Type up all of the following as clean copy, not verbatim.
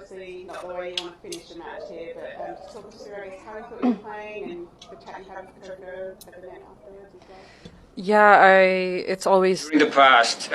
obviously not the way you want to finish a match here, but just talk us through, I guess, how you thought you were playing and the chat you had with Coco at the net afterwards as well. Yeah, it's always... During the past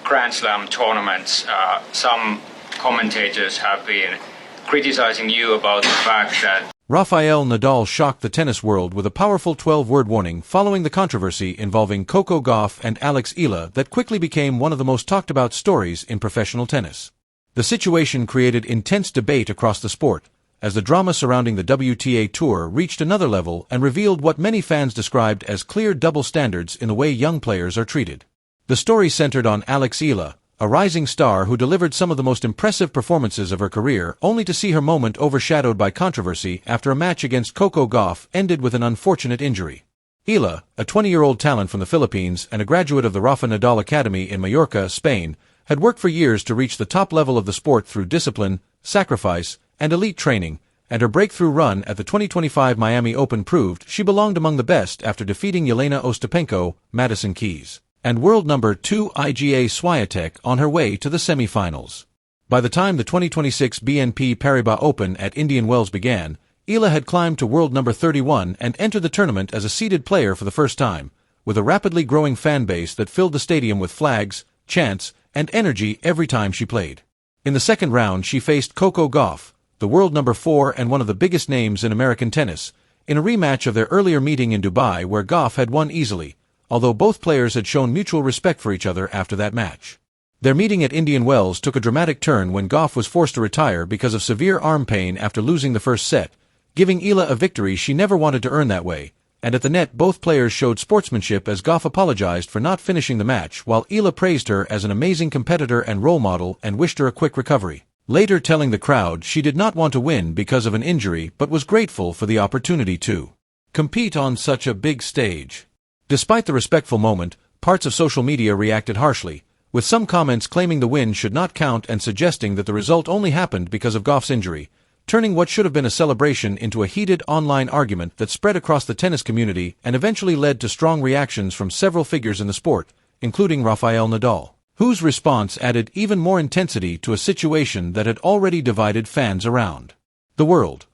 Grand Slam tournaments, some commentators have been criticizing you about the fact that Rafael Nadal shocked the tennis world with a powerful 12-word warning following the controversy involving Coco Gauff and Alex Eala that quickly became one of the most talked-about stories in professional tennis. The situation created intense debate across the sport, as the drama surrounding the WTA Tour reached another level and revealed what many fans described as clear double standards in the way young players are treated. The story centered on Alex Eala, a rising star who delivered some of the most impressive performances of her career, only to see her moment overshadowed by controversy after a match against Coco Gauff ended with an unfortunate injury. Eala, a 20-year-old talent from the Philippines and a graduate of the Rafa Nadal Academy in Mallorca, Spain, had worked for years to reach the top level of the sport through discipline, sacrifice, and elite training, and her breakthrough run at the 2025 Miami Open proved she belonged among the best after defeating Jelena Ostapenko, Madison Keys, and world number 2 Iga Swiatek on her way to the semifinals. By the time the 2026 BNP Paribas Open at Indian Wells began, Eala had climbed to world number 31 and entered the tournament as a seeded player for the first time, with a rapidly growing fan base that filled the stadium with flags, chants, and energy every time she played. In the second round she faced Coco Gauff, the world number 4 and one of the biggest names in American tennis, in a rematch of their earlier meeting in Dubai where Gauff had won easily, although both players had shown mutual respect for each other after that match. Their meeting at Indian Wells took a dramatic turn when Gauff was forced to retire because of severe arm pain after losing the first set, giving Eala a victory she never wanted to earn that way, and at the net both players showed sportsmanship as Gauff apologized for not finishing the match while Eala praised her as an amazing competitor and role model and wished her a quick recovery, later telling the crowd she did not want to win because of an injury but was grateful for the opportunity to compete on such a big stage. Despite the respectful moment, parts of social media reacted harshly, with some comments claiming the win should not count and suggesting that the result only happened because of Gauff's injury, turning what should have been a celebration into a heated online argument that spread across the tennis community and eventually led to strong reactions from several figures in the sport, including Rafael Nadal, whose response added even more intensity to a situation that had already divided fans around the world.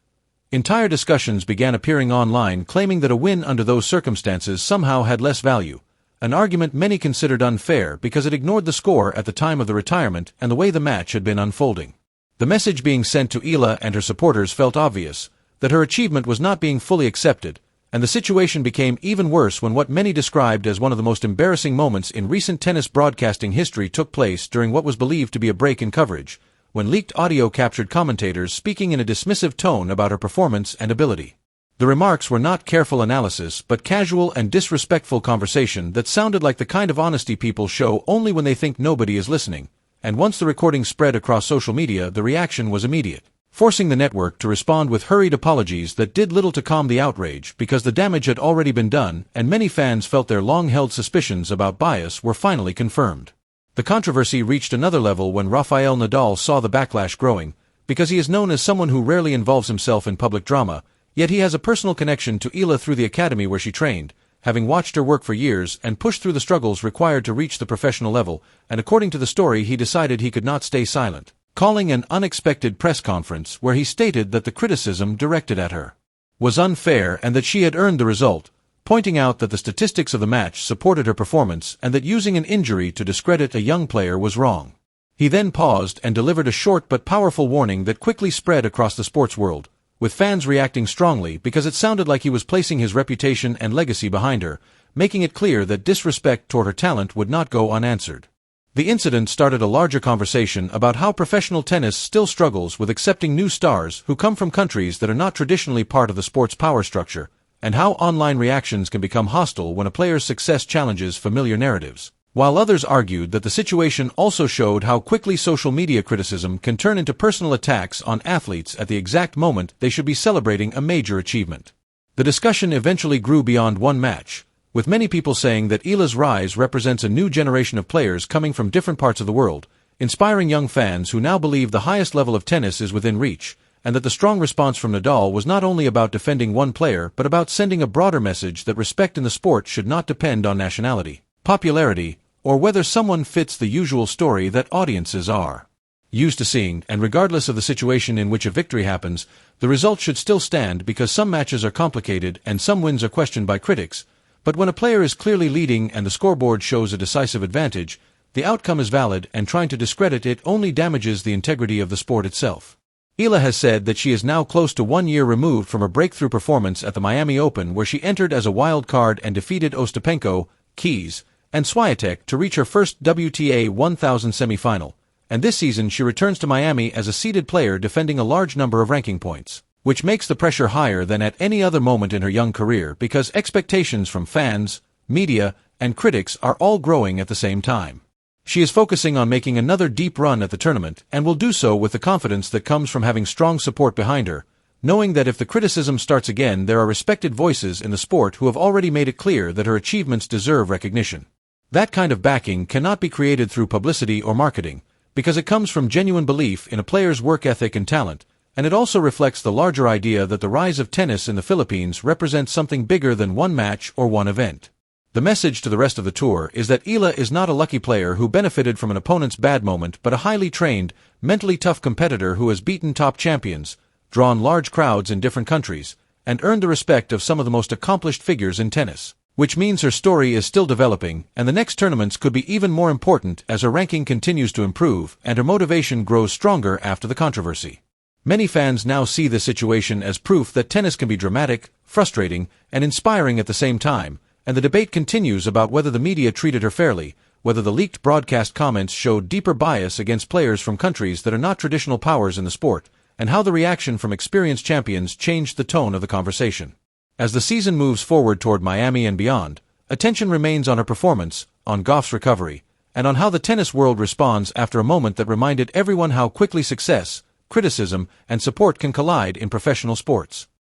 Entire discussions began appearing online claiming that a win under those circumstances somehow had less value, an argument many considered unfair because it ignored the score at the time of the retirement and the way the match had been unfolding. The message being sent to Eala and her supporters felt obvious, that her achievement was not being fully accepted, and the situation became even worse when what many described as one of the most embarrassing moments in recent tennis broadcasting history took place during what was believed to be a break in coverage, when leaked audio captured commentators speaking in a dismissive tone about her performance and ability. The remarks were not careful analysis but casual and disrespectful conversation that sounded like the kind of honesty people show only when they think nobody is listening, and once the recording spread across social media the reaction was immediate, forcing the network to respond with hurried apologies that did little to calm the outrage because the damage had already been done and many fans felt their long-held suspicions about bias were finally confirmed. The controversy reached another level when Rafael Nadal saw the backlash growing, because he is known as someone who rarely involves himself in public drama, yet he has a personal connection to Eala through the academy where she trained, having watched her work for years and pushed through the struggles required to reach the professional level, and according to the story he decided he could not stay silent, calling an unexpected press conference where he stated that the criticism directed at her was unfair and that she had earned the result, pointing out that the statistics of the match supported her performance and that using an injury to discredit a young player was wrong. He then paused and delivered a short but powerful warning that quickly spread across the sports world, with fans reacting strongly because it sounded like he was placing his reputation and legacy behind her, making it clear that disrespect toward her talent would not go unanswered. The incident started a larger conversation about how professional tennis still struggles with accepting new stars who come from countries that are not traditionally part of the sport's power structure, and how online reactions can become hostile when a player's success challenges familiar narratives, while others argued that the situation also showed how quickly social media criticism can turn into personal attacks on athletes at the exact moment they should be celebrating a major achievement. The discussion eventually grew beyond one match, with many people saying that Eala's rise represents a new generation of players coming from different parts of the world, inspiring young fans who now believe the highest level of tennis is within reach, and that the strong response from Nadal was not only about defending one player but about sending a broader message that respect in the sport should not depend on nationality, popularity, or whether someone fits the usual story that audiences are used to seeing, and regardless of the situation in which a victory happens, the result should still stand because some matches are complicated and some wins are questioned by critics, but when a player is clearly leading and the scoreboard shows a decisive advantage, the outcome is valid, and trying to discredit it only damages the integrity of the sport itself. Eala has said that she is now close to 1 year removed from a breakthrough performance at the Miami Open, where she entered as a wild card and defeated Ostapenko, Keys, and Swiatek to reach her first WTA 1000 semifinal, and this season she returns to Miami as a seeded player defending a large number of ranking points, which makes the pressure higher than at any other moment in her young career because expectations from fans, media, and critics are all growing at the same time. She is focusing on making another deep run at the tournament and will do so with the confidence that comes from having strong support behind her, knowing that if the criticism starts again, there are respected voices in the sport who have already made it clear that her achievements deserve recognition. That kind of backing cannot be created through publicity or marketing, because it comes from genuine belief in a player's work ethic and talent, and it also reflects the larger idea that the rise of tennis in the Philippines represents something bigger than one match or one event. The message to the rest of the tour is that Eala is not a lucky player who benefited from an opponent's bad moment, but a highly trained, mentally tough competitor who has beaten top champions, drawn large crowds in different countries, and earned the respect of some of the most accomplished figures in tennis. Which means her story is still developing, and the next tournaments could be even more important as her ranking continues to improve and her motivation grows stronger after the controversy. Many fans now see this situation as proof that tennis can be dramatic, frustrating, and inspiring at the same time, and the debate continues about whether the media treated her fairly, whether the leaked broadcast comments showed deeper bias against players from countries that are not traditional powers in the sport, and how the reaction from experienced champions changed the tone of the conversation. As the season moves forward toward Miami and beyond, attention remains on her performance, on Gauff's recovery, and on how the tennis world responds after a moment that reminded everyone how quickly success, criticism, and support can collide in professional sports.